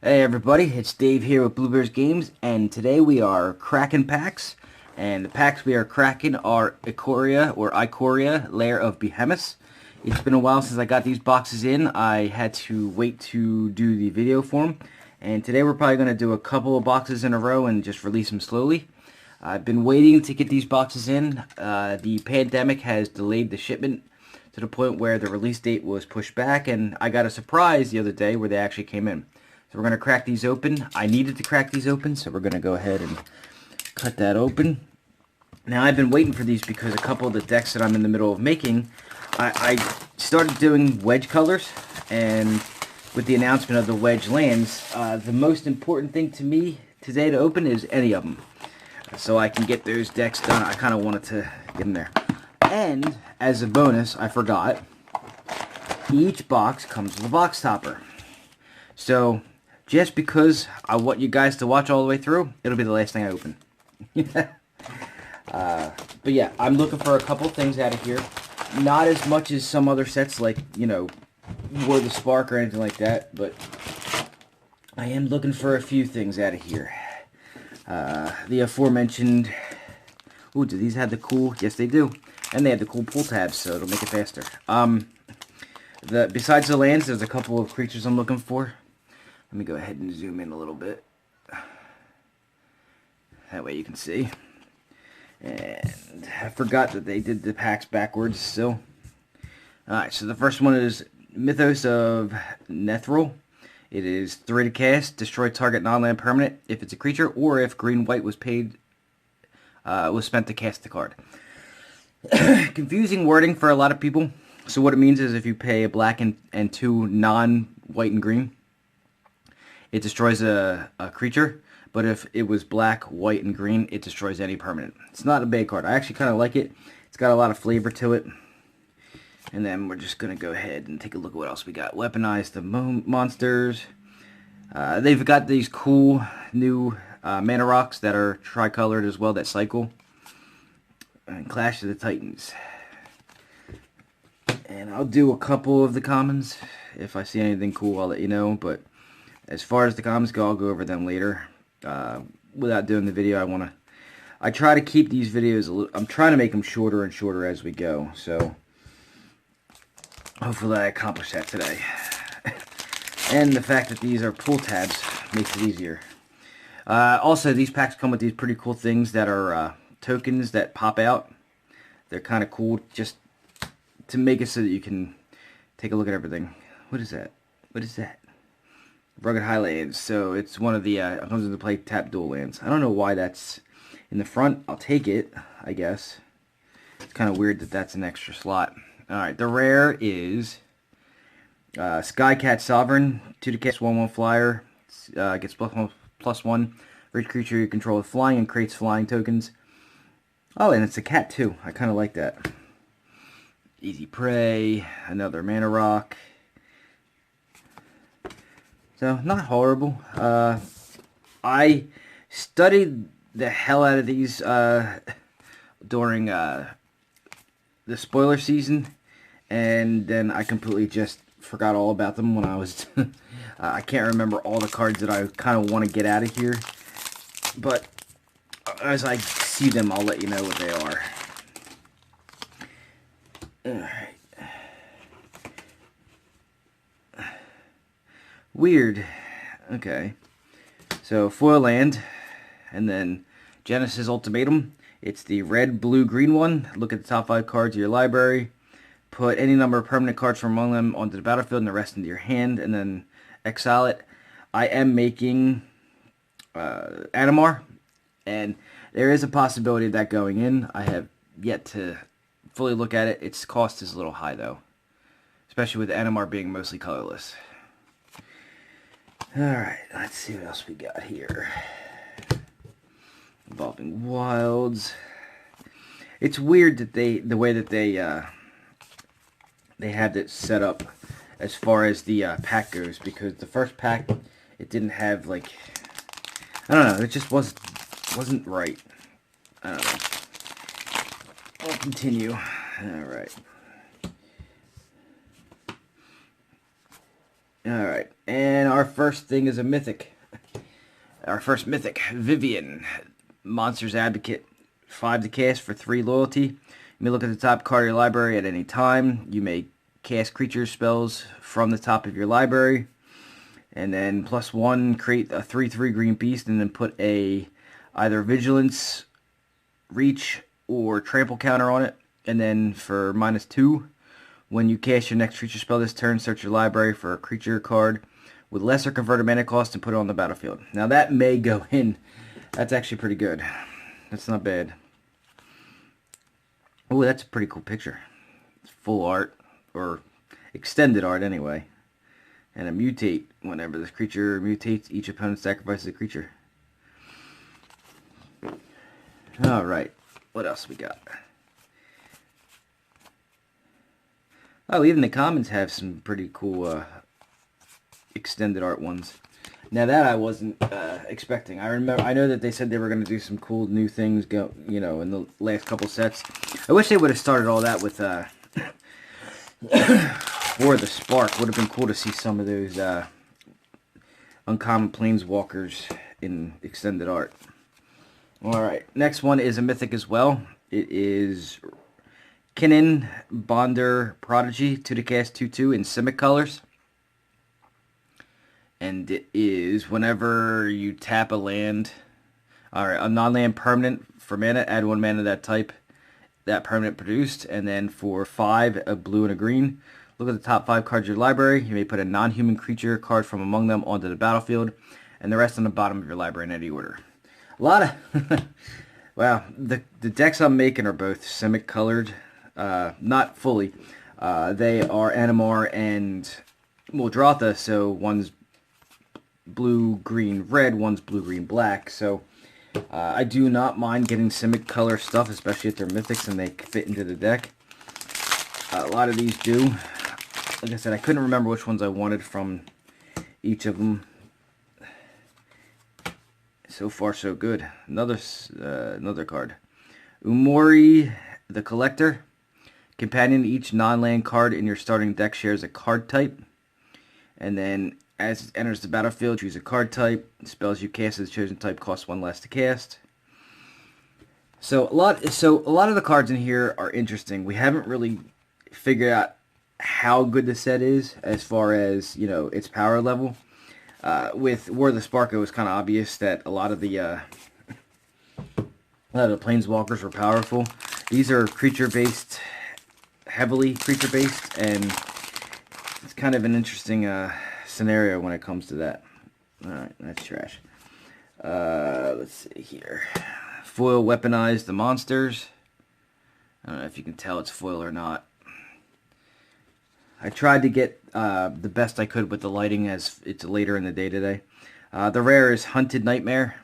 Hey everybody, it's Dave here with Bluebears Games, and today we are cracking packs. And the packs we are cracking are Ikoria, Lair of Behemoths. It's been a while since I got these boxes in. I had to wait to do the video for them. And today we're probably going to do a couple of boxes in a row and just release them slowly. I've been waiting to get these boxes in. The pandemic has delayed the shipment to the point where the release date was pushed back, and I got a surprise the other day where they actually came in. So we're going to crack these open. I needed to crack these open, so we're going to go ahead and cut that open. Now, I've been waiting for these because a couple of the decks that I'm in the middle of making, I started doing wedge colors, and with the announcement of the wedge lands, the most important thing to me today to open is any of them. So I can get those decks done. I kind of wanted to get them there. And, as a bonus, I forgot, each box comes with a box topper. So, just because I want you guys to watch all the way through, it'll be the last thing I open. But yeah, I'm looking for a couple things out of here. Not as much as some other sets like, you know, War the Spark or anything like that, but I am looking for a few things out of here. The aforementioned... Ooh, do these have the cool... Yes, they do. And they have the cool pull tabs, so it'll make it faster. Besides the lands, there's a couple of creatures I'm looking for. Let me go ahead and zoom in a little bit. That way you can see. And I forgot that they did the packs backwards still. Alright, so the first one is Mythos of SNEP. It is 3 to cast, destroy target non-land permanent if it's a creature, or if green-white was spent to cast the card. Confusing wording for a lot of people. So what it means is if you pay a black and 2 non-white and green, it destroys a creature, but if it was black, white, and green, it destroys any permanent. It's not a bad card. I actually kind of like it. It's got a lot of flavor to it. And then we're just going to go ahead and take a look at what else we got. Weaponize the monsters. They've got these cool new mana rocks that are tricolored as well, that cycle. And Clash of the Titans. And I'll do a couple of the commons. If I see anything cool, I'll let you know, but... As far as the commons go, I'll go over them later. Without doing the video, I try to keep these videos I'm trying to make them shorter and shorter as we go. So, hopefully I accomplish that today. And the fact that these are pull tabs makes it easier. Also, these packs come with these pretty cool things that are tokens that pop out. They're kind of cool just to make it so that you can take a look at everything. What is that? What is that? Rugged Highlands, so it's one of the, comes into play tap dual lands. I don't know why that's in the front. I'll take it, I guess. It's kind of weird that that's an extra slot. Alright, the rare is Skycat Sovereign, 2 to cast, 1/1 flyer. Gets +1/+1 for each creature you control with flying and creates flying tokens. Oh, and it's a cat too. I kind of like that. Easy Prey, another mana rock. So, not horrible. I studied the hell out of these during the spoiler season, and then I completely just forgot all about them when I was... I can't remember all the cards that I kind of want to get out of here, but as I see them, I'll let you know what they are. Alright. Weird. Okay. So, foil land. And then Genesis Ultimatum. It's the red, blue, green one. Look at the top 5 cards of your library. Put any number of permanent cards from among them onto the battlefield and the rest into your hand. And then exile it. I am making Animar. And there is a possibility of that going in. I have yet to fully look at it. Its cost is a little high, though. Especially with Animar being mostly colorless. Alright, let's see what else we got here. Evolving Wilds. It's weird that the way that they had it set up as far as the pack goes, because the first pack, it didn't have, like, I don't know, it just wasn't right. I don't know. I'll continue. Alright. Alright, and our first thing is a mythic. Our first mythic, Vivian, Monsters Advocate. 5 to cast for 3 loyalty. You may look at the top card of your library at any time. You may cast creature spells from the top of your library. And then +1, create a 3/3 green beast and then put a either Vigilance, Reach, or Trample counter on it. And then for -2, when you cast your next creature spell this turn, search your library for a creature card with lesser converted mana cost and put it on the battlefield. Now that may go in. That's actually pretty good. That's not bad. Oh, that's a pretty cool picture. It's full art, or extended art anyway. And a mutate. Whenever this creature mutates, each opponent sacrifices a creature. Alright, what else we got? Oh, even the commons have some pretty cool extended art ones. Now that I wasn't expecting. I know that they said they were going to do some cool new things, in the last couple sets. I wish they would have started all that with War of the Spark. Would have been cool to see some of those uncommon planeswalkers in extended art. Alright, next one is a mythic as well. It is Kinnan Bonder Prodigy, 2 to cast 2/2 in Simic colors. And it is whenever you tap a land, or a non-land permanent for mana, add 1 mana that type that permanent produced. And then for 5, a blue and a green, look at the top 5 cards of your library. You may put a non-human creature card from among them onto the battlefield, and the rest on the bottom of your library in any order. A lot of... Wow, the decks I'm making are both Simic colored, not fully. They are Animar and Muldrotha, so one's blue, green, red, one's blue, green, black. So I do not mind getting Simic color stuff, especially if they're mythics and they fit into the deck. A lot of these do. Like I said, I couldn't remember which ones I wanted from each of them. So far, so good. Another card. Mori, the Collector. Companion to each non-land card in your starting deck shares a card type. And then, as it enters the battlefield, choose a card type. Spells you cast as the chosen type cost 1 less to cast. So a lot of the cards in here are interesting. We haven't really figured out how good the set is as far as, its power level. With War of the Spark, it was kind of obvious that a lot of the planeswalkers were powerful. These are creature-based, heavily creature-based, and it's kind of an interesting scenario when it comes to that. Alright, that's trash. Let's see here. Foil weaponized the monsters. I don't know if you can tell it's foil or not. I tried to get the best I could with the lighting as it's later in the day today. The rare is Hunted Nightmare.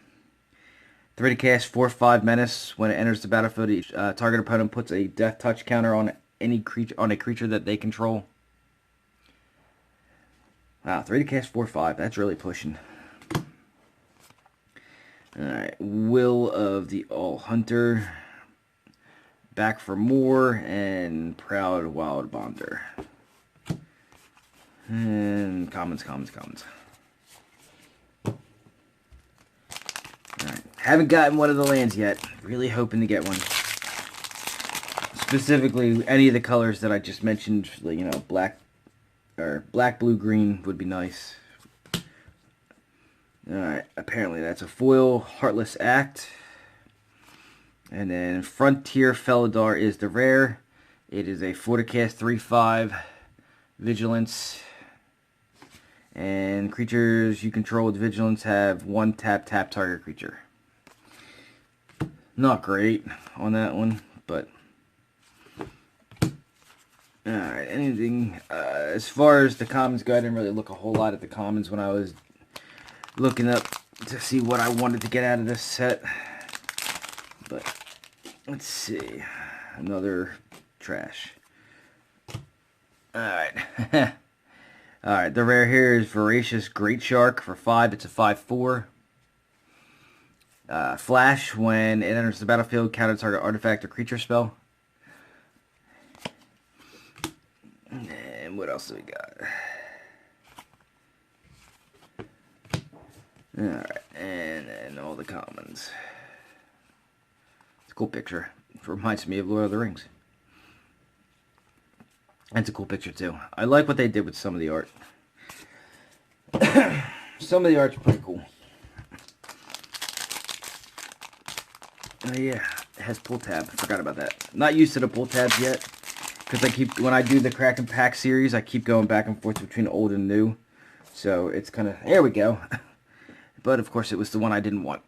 3 to cast 4/5 menace. When it enters the battlefield, each target opponent puts a death touch counter on a creature that they control. Wow, 3 to cast 4/5. That's really pushing. Alright, Will of the All Hunter. Back for More, and Proud Wild Bonder. And commons. Alright, haven't gotten one of the lands yet. Really hoping to get one. Specifically, any of the colors that I just mentioned, black, blue, green would be nice. Alright, apparently that's a foil, Heartless Act. And then Frontier Felidar is the rare. It is a 4 to cast 3/5 Vigilance. And creatures you control with Vigilance have 1 tap target creature. Not great on that one, but alright, anything as far as the commons go, I didn't really look a whole lot at the commons when I was looking up to see what I wanted to get out of this set. But let's see. Another trash. Alright. Alright, the rare here is Voracious Great Shark for 5. It's a 5/4. Flash, when it enters the battlefield, counter target artifact or creature spell. And what else do we got? Alright, and then all the commons. It's a cool picture. It reminds me of Lord of the Rings. That's a cool picture too. I like what they did with some of the art. Some of the art's pretty cool. Oh yeah, it has pull tab. I forgot about that. Not used to the pull tabs yet. Because when I do the Crackin Packs series, I keep going back and forth between old and new. So it's kind of, there we go. But of course it was the one I didn't want.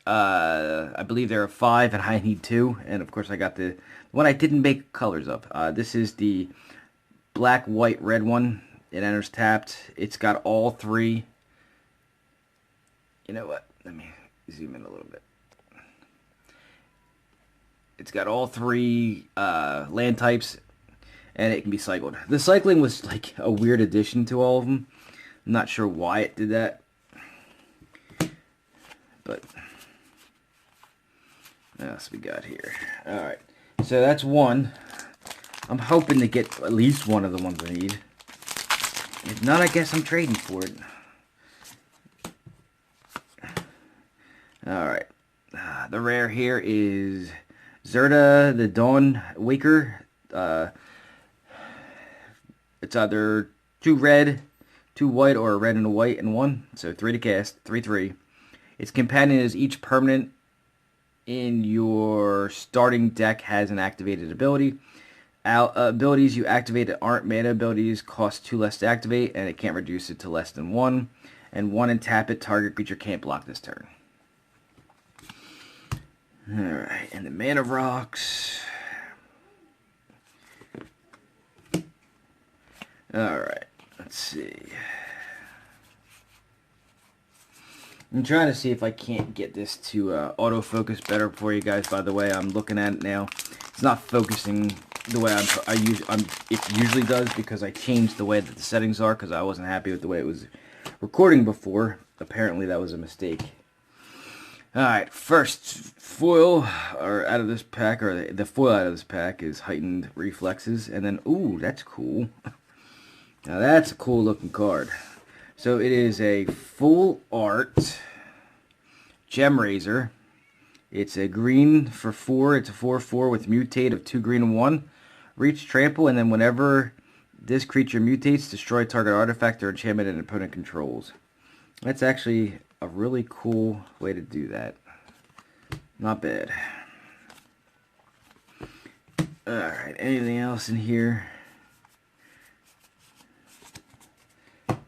I believe there are 5 and I need 2. And of course I got the one I didn't make colors of. This is the black, white, red one. It enters tapped. It's got all 3. You know what? Let me zoom in a little bit. It's got all 3 land types, and it can be cycled. The cycling was like a weird addition to all of them. I'm not sure why it did that. But what else we got here? Alright, so that's one. I'm hoping to get at least one of the ones I need. If not, I guess I'm trading for it. Alright. The rare here is Zerta, the Dawn Waker. It's either 2 red, 2 white, or a red and a white and 1. So 3 to cast, 3/3. Its companion is each permanent in your starting deck has an activated ability. Abilities you activate that aren't mana abilities cost 2 less to activate, and it can't reduce it to less than 1. And 1 and tap it, target creature can't block this turn. Alright, and the Mana Rocks. Alright, let's see. I'm trying to see if I can't get this to autofocus better for you guys. By the way, I'm looking at it now. It's not focusing the way it usually does because I changed the way that the settings are because I wasn't happy with the way it was recording before. Apparently that was a mistake. Alright, first foil out of this pack, or the foil out of this pack is Heightened Reflexes, and then, ooh, that's cool. Now that's a cool looking card. So it is a full art Gem Raiser. It's a green for 4. It's a 4/4 with mutate of 2 green and 1. Reach, trample, and then whenever this creature mutates, destroy target artifact or enchantment an opponent controls. That's actually a really cool way to do that. Not bad. Alright, anything else in here?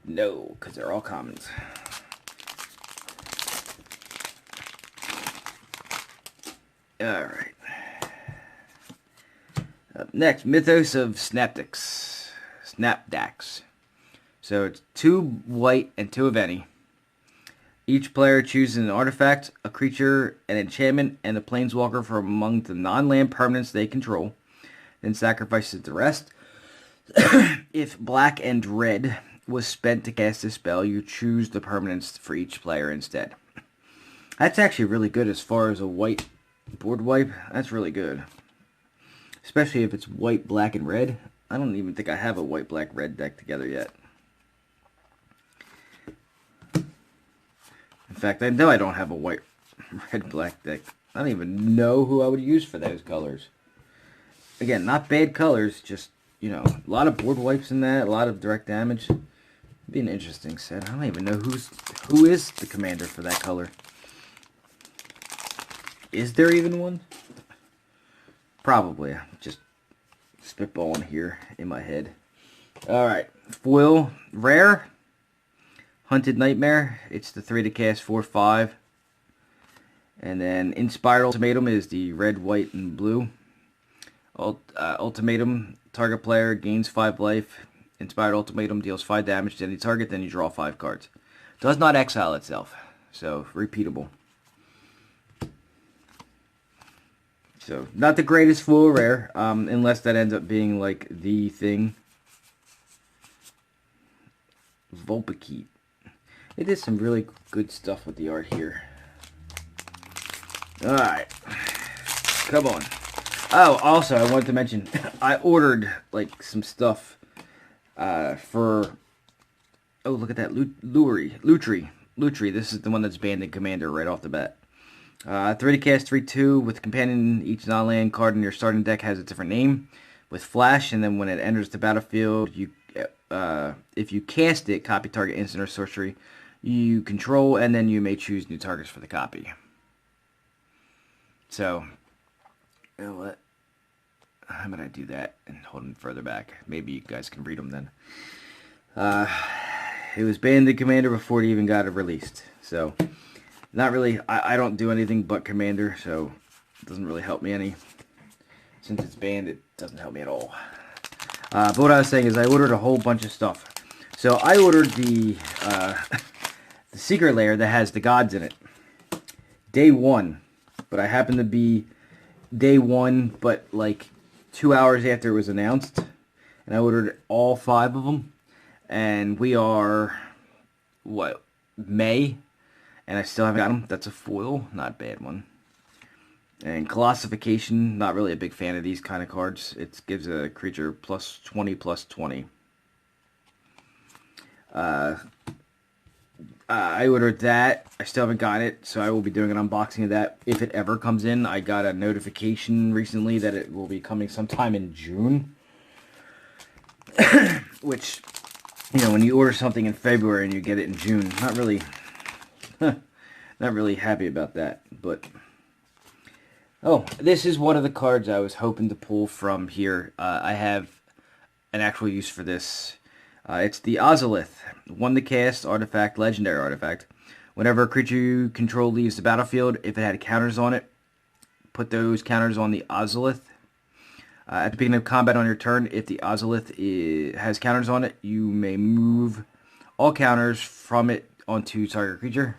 No, because they're all commons. Alright. Up next, Mythos of SNEP. So it's 2 white and 2 of any. Each player chooses an artifact, a creature, an enchantment, and a planeswalker from among the non-land permanents they control. Then sacrifices the rest. If black and red was spent to cast a spell, you choose the permanents for each player instead. That's actually really good as far as a white board wipe. That's really good. Especially if it's white, black, and red. I don't even think I have a white, black, red deck together yet. In fact, I know I don't have a white, red, black deck. I don't even know who I would use for those colors. Again, not bad colors, just, you know, a lot of board wipes in that, a lot of direct damage. It'd be an interesting set. I don't even know who is the commander for that color. Is there even one? Probably. Just spitballing here in my head. Alright, foil rare. Hunted Nightmare. It's the 3 to cast 4/5. And then Inspired Ultimatum is the red, white, and blue. Ultimatum, target player gains 5 life. Inspired Ultimatum deals 5 damage to any target, then you draw 5 cards. Does not exile itself, so repeatable. So, not the greatest full rare, unless that ends up being like the thing. Vulpikeet. It did some really good stuff with the art here. Alright. Come on. Oh, also, I wanted to mention, I ordered, like, some stuff for... Oh, look at that. Lutri. Lutri. This is the one that's Bandhan Commander right off the bat. 3 to cast, 3/2 with companion. Each non-land card in your starting deck has a different name with flash, and then when it enters the battlefield, if you cast it, copy target instant or sorcery you control, and then you may choose new targets for the copy. So, you know what? How about I do that and hold them further back? Maybe you guys can read them then. It was Bandhan Commander before it even got released. So, not really. I don't do anything but Commander, so it doesn't really help me any. Since it's banned, it doesn't help me at all. But what I was saying is I ordered a whole bunch of stuff. So I ordered the the secret layer that has the gods in it. Day 1. But I happened to be day 1, but like 2 hours after it was announced. And I ordered all 5 of them. And we are, what, May? And I still haven't got them. That's a foil, not a bad one. And Colossification, not really a big fan of these kind of cards. It gives a creature +20/+20. I ordered that. I still haven't got it, so I will be doing an unboxing of that if it ever comes in. I got a notification recently that it will be coming sometime in June. Which, you know, when you order something in February and you get it in June, not really happy about that. But oh, this is one of the cards I was hoping to pull from here. I have an actual use for this. It's the Ovilus. 1 to cast, artifact, legendary artifact. Whenever a creature you control leaves the battlefield, if it had counters on it, put those counters on the Ovilus. At the beginning of combat on your turn, if the Ovilus has counters on it, you may move all counters from it onto target creature.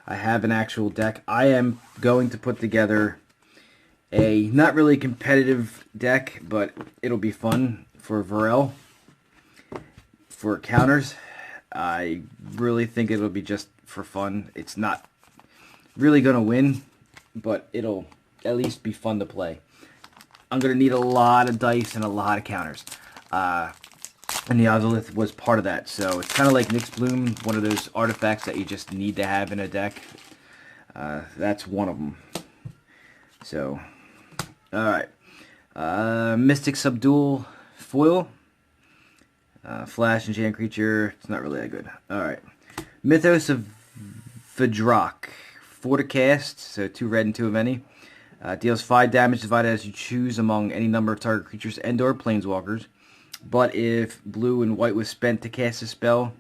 I have an actual deck. I am going to put together a not really competitive deck, but it'll be fun for Varel. For counters, I really think it'll be just for fun. It's not really going to win, but it'll at least be fun to play. I'm going to need a lot of dice and a lot of counters. And the Ovilus was part of that. So it's kind of like Nyx Bloom, one of those artifacts that you just need to have in a deck. That's one of them. So, alright. Mystic Subdual Foil. Flash and Enchant creature. It's not really that good. Alright. Mythos of Vidrock. 4 to cast, so 2 red and 2 of any. Deals 5 damage divided as you choose among any number of target creatures and or planeswalkers. But if blue and white was spent to cast a spell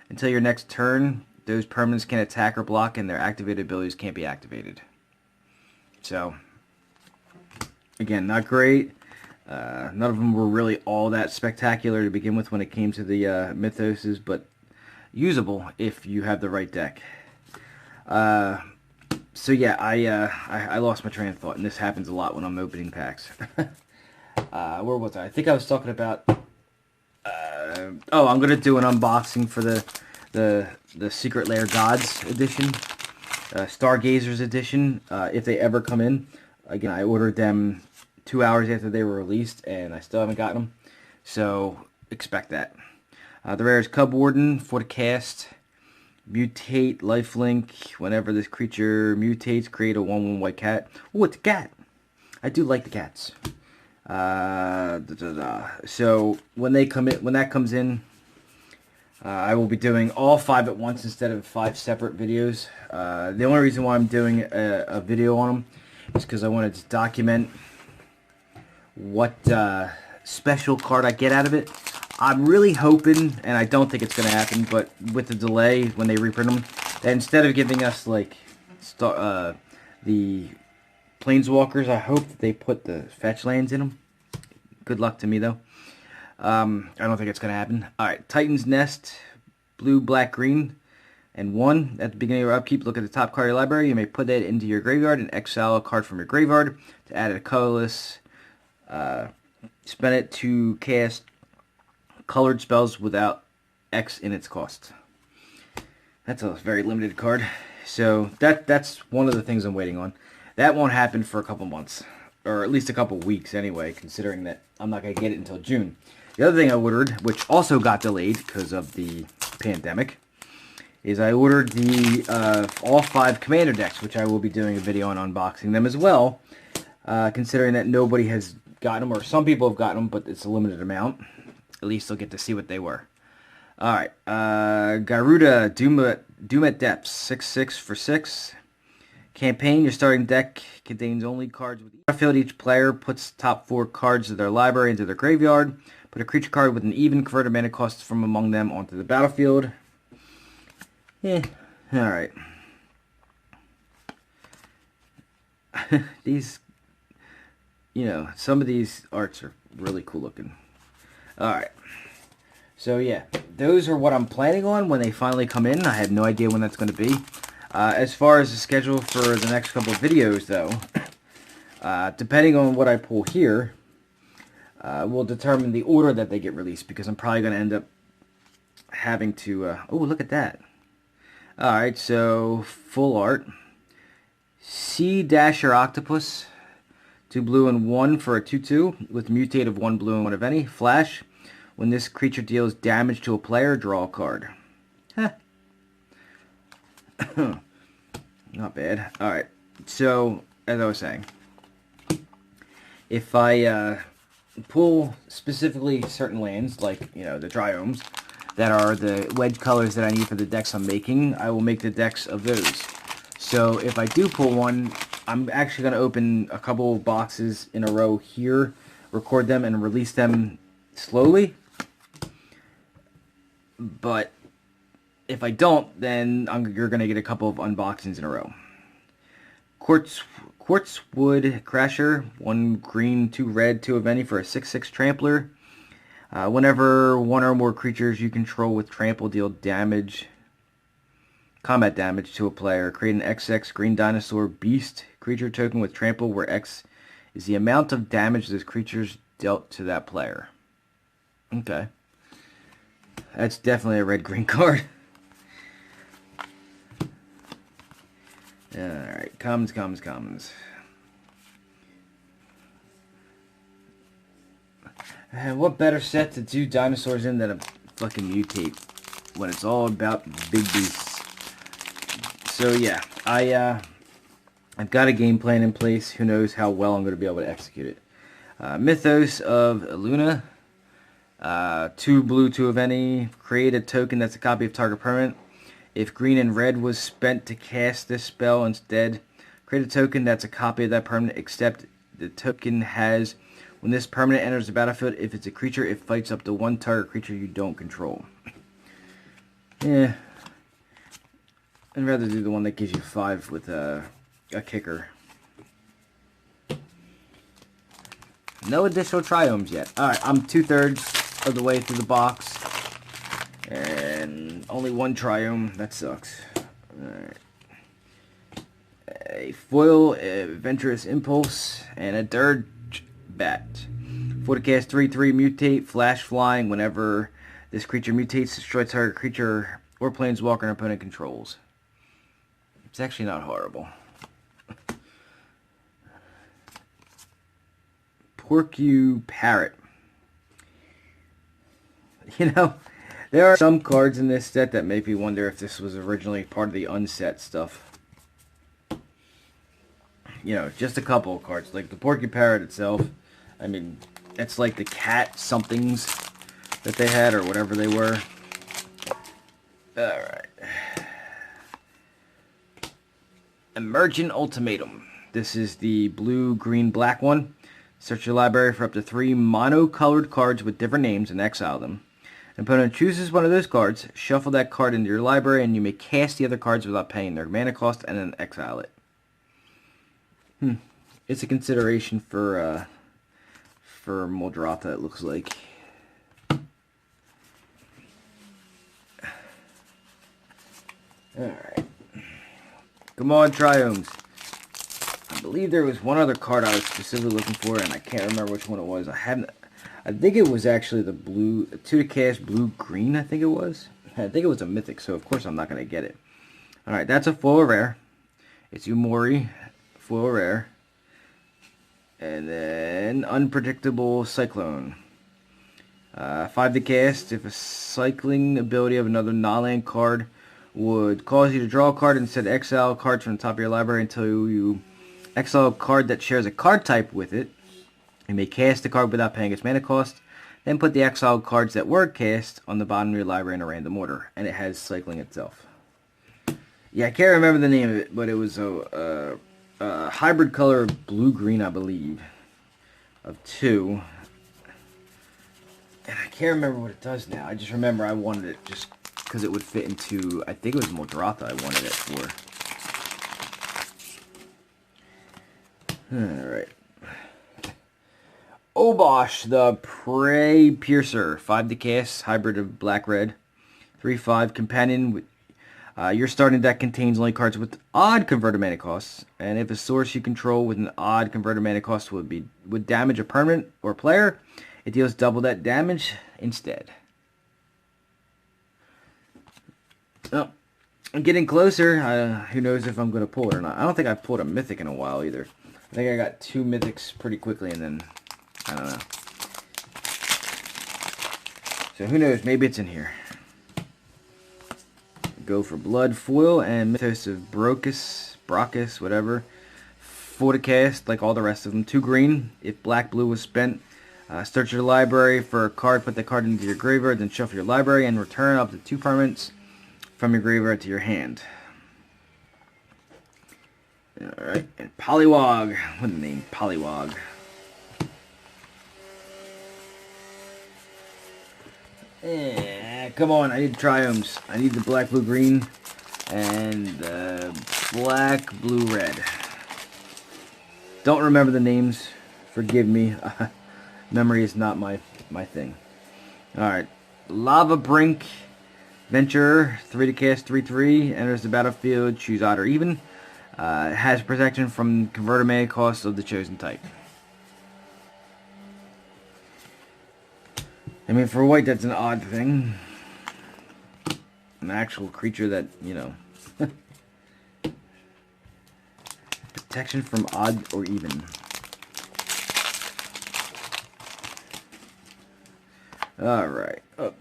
until your next turn, those permanents can attack or block and their activated abilities can't be activated. So, again, not great. None of them were really all that spectacular to begin with when it came to the Mythoses, but usable if you have the right deck. So yeah, I lost my train of thought, and this happens a lot when I'm opening packs. Where was I? I think I was talking about... I'm going to do an unboxing for the Secret Lair Gods edition. Stargazers edition, if they ever come in. Again, I ordered them 2 hours after they were released, and I still haven't gotten them. So, expect that. The rare is Cub Warden, 4 to cast. Mutate, lifelink. Whenever this creature mutates, create a 1/1 white cat. Oh, it's a cat. I do like the cats. So when they come in, when that comes in, I will be doing all 5 at once instead of 5 separate videos. The only reason why I'm doing a video on them is because I wanted to document what special card I get out of it. I'm really hoping, and I don't think it's going to happen, but with the delay when they reprint them, that instead of giving us like the Planeswalkers, I hope that they put the fetch lands in them. Good luck to me though. I don't think it's going to happen. Alright, Titan's Nest, blue, black, green, and 1. At the beginning of your upkeep, look at the top card of your library. You may put that into your graveyard and exile a card from your graveyard to add a colorless. Spend it to cast colored spells without X in its cost. That's a very limited card. So that's one of the things I'm waiting on. That won't happen for a couple months. Or at least a couple weeks anyway, considering that I'm not going to get it until June. The other thing I ordered, which also got delayed because of the pandemic, is I ordered the all 5 commander decks, which I will be doing a video on unboxing them as well, considering that nobody has gotten them, or some people have gotten them, but it's a limited amount. At least they'll get to see what they were. Alright, Garuda, Doom at Depths, 6/6 for 6. Campaign, your starting deck contains only cards with battlefield. Each player puts top 4 cards of their library into their graveyard. Put a creature card with an even converted mana cost from among them onto the battlefield. Alright. These, some of these arts are really cool looking. Alright. So yeah, those are what I'm planning on when they finally come in. I have no idea when that's going to be. As far as the schedule for the next couple of videos, though, depending on what I pull here, will determine the order that they get released, because I'm probably going to end up having to... oh, look at that. Alright, so full art. Sea Dasher Octopus. 2 blue and 1 for a 2/2 with mutate of 1 blue and 1 of any. Flash. When this creature deals damage to a player, draw a card. Huh. Not bad. Alright, so, as I was saying, if I pull specifically certain lands, like, the Triomes, that are the wedge colors that I need for the decks I'm making, I will make the decks of those. So, if I do pull one, I'm actually going to open a couple of boxes in a row here, record them, and release them slowly. But if I don't, then you're going to get a couple of unboxings in a row. Quartzwood Crasher, 1 green, 2 red, 2 of any for a 6/6 trampler. Whenever 1 or more creatures you control with trample deal combat damage to a player, create an XX green dinosaur beast creature token with trample, where X is the amount of damage those creatures dealt to that player. Okay. That's definitely a red-green card. Alright, comes. And what better set to do dinosaurs in than a fucking mutate when it's all about big beasts. So yeah, I've got a game plan in place. Who knows how well I'm going to be able to execute it. Mythos of Luna. 2 blue, 2 of any. Create a token that's a copy of target permanent. If green and red was spent to cast this spell instead, create a token that's a copy of that permanent, except the token has, when this permanent enters the battlefield, if it's a creature, it fights up to 1 target creature you don't control. Yeah. I'd rather do the one that gives you 5 with a kicker. No additional Triomes yet. Alright, I'm 2/3 of the way through the box. And only 1 Triome. That sucks. Alright. A foil, Adventurous Impulse, and a Dirge Bat. 4 to cast 3/3 mutate, flash flying. Whenever this creature mutates, destroy target creature or planeswalker an opponent controls. It's actually not horrible. Porcu Parrot. There are some cards in this set that make me wonder if this was originally part of the unset stuff. Just a couple of cards. Like the Porcu Parrot itself. I mean, it's like the cat somethings that they had, or whatever they were. Alright. Emergent Ultimatum. This is the blue, green, black one. Search your library for up to 3 mono-colored cards with different names and exile them. An opponent chooses one of those cards, shuffle that card into your library, and you may cast the other cards without paying their mana cost and then exile it. It's a consideration for Moldrata, it looks like. Alright. Come on, Triomes. I believe there was one other card I was specifically looking for, and I can't remember which one it was. I think it was actually the blue, 2 to cast blue-green, I think it was. I think it was a mythic, so of course I'm not going to get it. Alright, that's a foil rare. It's Mori, foil rare. And then Unpredictable Cyclone. 5 to cast. If a cycling ability of another non-land card would cause you to draw a card and instead exile cards from the top of your library until you exile a card that shares a card type with it. You may cast the card without paying its mana cost. Then put the exiled cards that were cast on the bottom of your library in a random order. And it has cycling itself. Yeah, I can't remember the name of it, but it was a hybrid color blue-green, I believe, of 2. And I can't remember what it does now. I just remember I wanted it just because it would fit into, I think it was Moldratha I wanted it for. Alright. Obosh, the Prey Piercer. 5 to cast, hybrid of black-red. 3/5 companion. With, your starting deck contains only cards with odd converted mana costs. And if a source you control with an odd converted mana cost would damage a permanent or player, it deals double that damage instead. Oh, I'm getting closer. Who knows if I'm going to pull it or not. I don't think I've pulled a Mythic in a while either. I think I got 2 Mythics pretty quickly and then, I don't know. So who knows, maybe it's in here. Go for Blood Foil and Mythos of Brockus, whatever. 4 to cast, like all the rest of them. 2 green, if black-blue was spent. Search your library for a card, put the card into your graveyard, then shuffle your library, and return up to 2 permanents from your graveyard to your hand. Alright, and Polliwog. What a name, Polliwog. Come on, I need triomes. I need the black, blue, green, and black, blue, red. Don't remember the names. Forgive me. Memory is not my thing. Alright. Lava Brink Venture, 3 to cast, 3/3. Enters the battlefield, choose odd or even. Has protection from converted mana costs of the chosen type. I mean, for white, that's an odd thing. An actual creature that, you know. Protection from odd or even. Alright. Oh.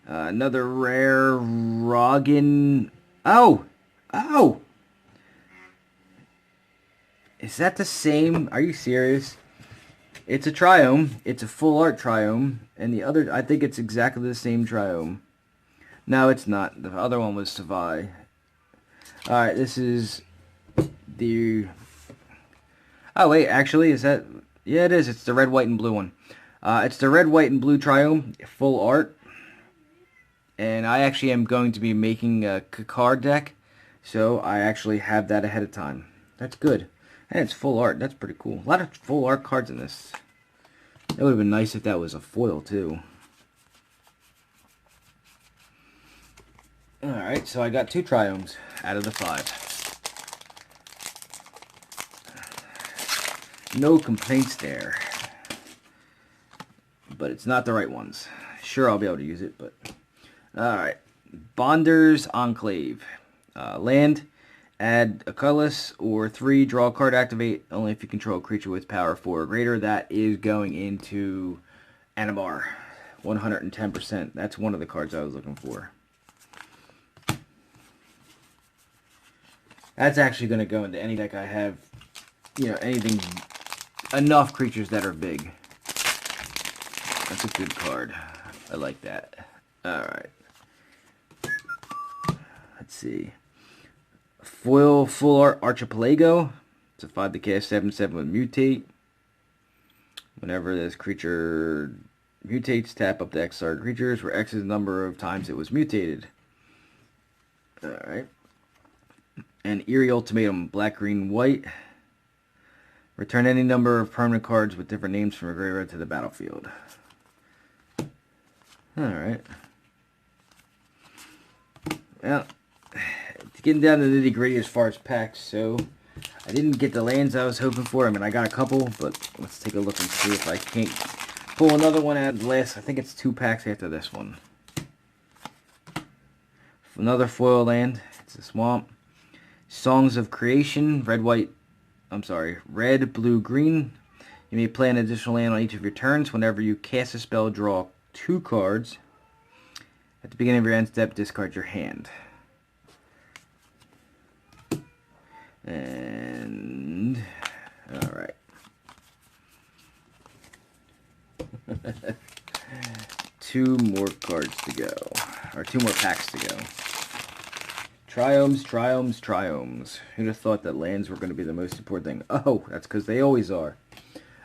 Another rare Roggen. Oh! Oh! Is that the same? Are you serious? It's a triome. It's a full art triome. And the other, I think it's exactly the same triome. No, it's not. The other one was Savai. Alright, this is the... Oh, wait, actually, is that... Yeah, it is. It's the red, white, and blue one. It's the red, white, and blue triome. Full art. And I actually am going to be making a card deck. So I actually have that ahead of time. That's good. And it's full art. That's pretty cool. A lot of full art cards in this. It would have been nice if that was a foil, too. Alright, so I got 2 triomes out of the 5. No complaints there. But it's not the right ones. Sure, I'll be able to use it, but... Alright. Bonder's Enclave. Land, add a colorless, or 3, draw a card, activate, only if you control a creature with power 4 or greater. That is going into Anabar. 110%. That's one of the cards I was looking for. That's actually going to go into any deck I have, you know, anything, enough creatures that are big. That's a good card. I like that. Alright. Let's see. Foil Full Art Archipelago. It's a 5 to cast, 7/7 with Mutate. Whenever this creature mutates, tap up to X card creatures, where X is the number of times it was mutated. Alright. And Eerie Ultimatum, black, green, white. Return any number of permanent cards with different names from your graveyard to the battlefield. Alright. Well, it's getting down to the nitty gritty as far as packs, so I didn't get the lands I was hoping for. I mean, I got a couple, but let's take a look and see if I can't pull another one out of the last. I think it's 2 packs after this one. Another foil land. It's a swamp. Songs of Creation, red, blue, green. You may play an additional land on each of your turns. Whenever you cast a spell, draw 2 cards. At the beginning of your end step, discard your hand. And alright. Two more cards to go. Or two more packs to go. Triomes, triomes, triomes. Who'd have thought that lands were going to be the most important thing? Oh, that's because they always are.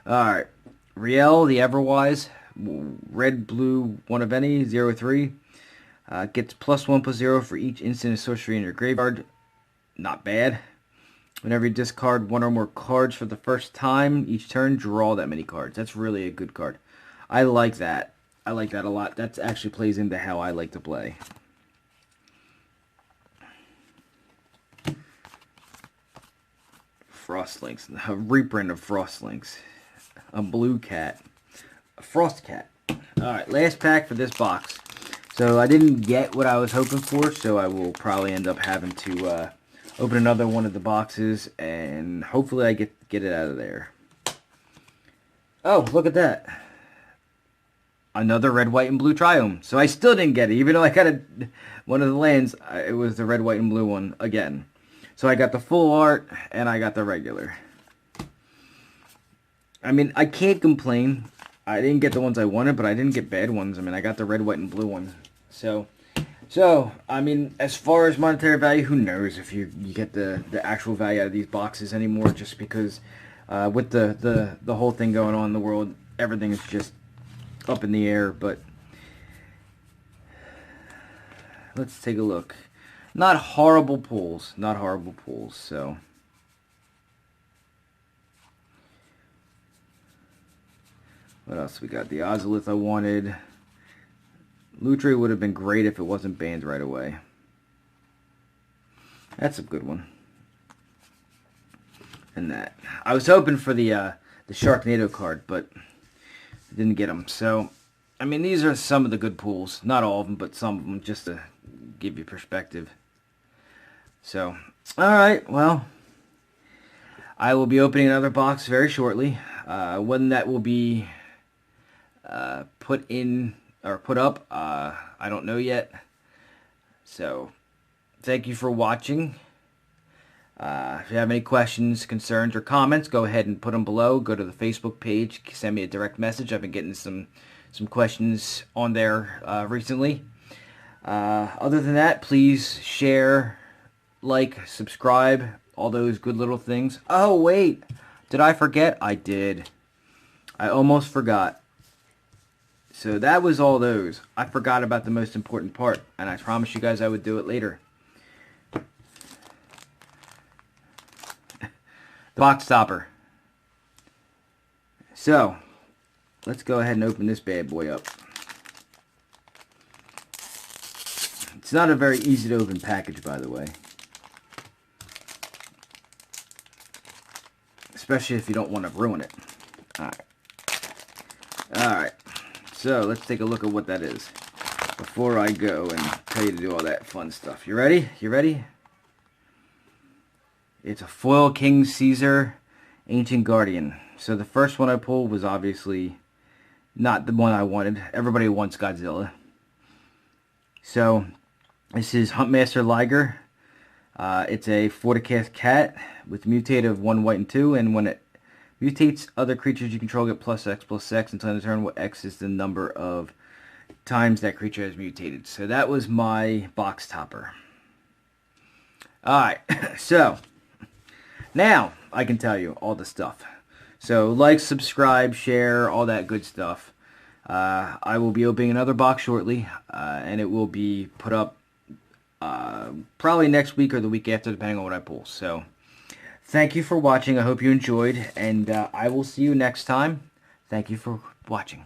Alright. Riel, the Everwise. Red, blue, one of any. 0/3. Gets +1/+0 for each instant and sorcery in your graveyard. Not bad. Whenever you discard one or more cards for the first time each turn, draw that many cards. That's really a good card. I like that. I like that a lot. That actually plays into how I like to play. Frostlinks. A reprint of Frostlinks. A blue cat. A frost cat. Alright, last pack for this box. So I didn't get what I was hoping for, so I will probably end up having to open another one of the boxes, and hopefully I get it out of there. Oh, look at that. Another red, white, and blue Triome. So I still didn't get it. Even though I got one of the lands, it was the red, white, and blue one again. So I got the full art, and I got the regular. I mean, I can't complain. I didn't get the ones I wanted, but I didn't get bad ones. I mean, I got the red, white, and blue one. So I mean, as far as monetary value, who knows if you get the actual value out of these boxes anymore, just because with the whole thing going on in the world, everything is just up in the air. But let's take a look. Not horrible pulls. Not horrible pulls, so. What else we got? The Ozolith I wanted. Lutri would have been great if it wasn't banned right away. That's a good one. And that. I was hoping for the Sharknado card, but didn't get them. So, I mean, these are some of the good pools. Not all of them, but some of them, just to give you perspective. So, alright, well, I will be opening another box very shortly. When that will be put up, I don't know yet. So, thank you for watching. If you have any questions, concerns, or comments, go ahead and put them below. Go to the Facebook page, send me a direct message. I've been getting some questions on there recently. Other than that, please share, like, subscribe, all those good little things. Oh, wait. Did I forget? I did. I almost forgot. So that was all those. I forgot about the most important part, and I promised you guys I would do it later. The box topper. So, let's go ahead and open this bad boy up. It's not a very easy to open package, by the way. Especially if you don't want to ruin it. Alright. Alright. So, let's take a look at what that is. Before I go and tell you to do all that fun stuff. You ready? You ready? It's a foil King Caesar Ancient Guardian. So the first one I pulled was obviously not the one I wanted. Everybody wants Godzilla. So this is Huntmaster Liger. It's a 4-cast cat with mutate of 1 white and 2, and when it mutates, other creatures you control get +X/+X until end of turn, where X is the number of times that creature has mutated. So that was my box topper. Alright, so now I can tell you all the stuff. So like, subscribe, share, all that good stuff. I will be opening another box shortly, and it will be put up probably next week or the week after, depending on what I pull. So thank you for watching. I hope you enjoyed, and I will see you next time. Thank you for watching.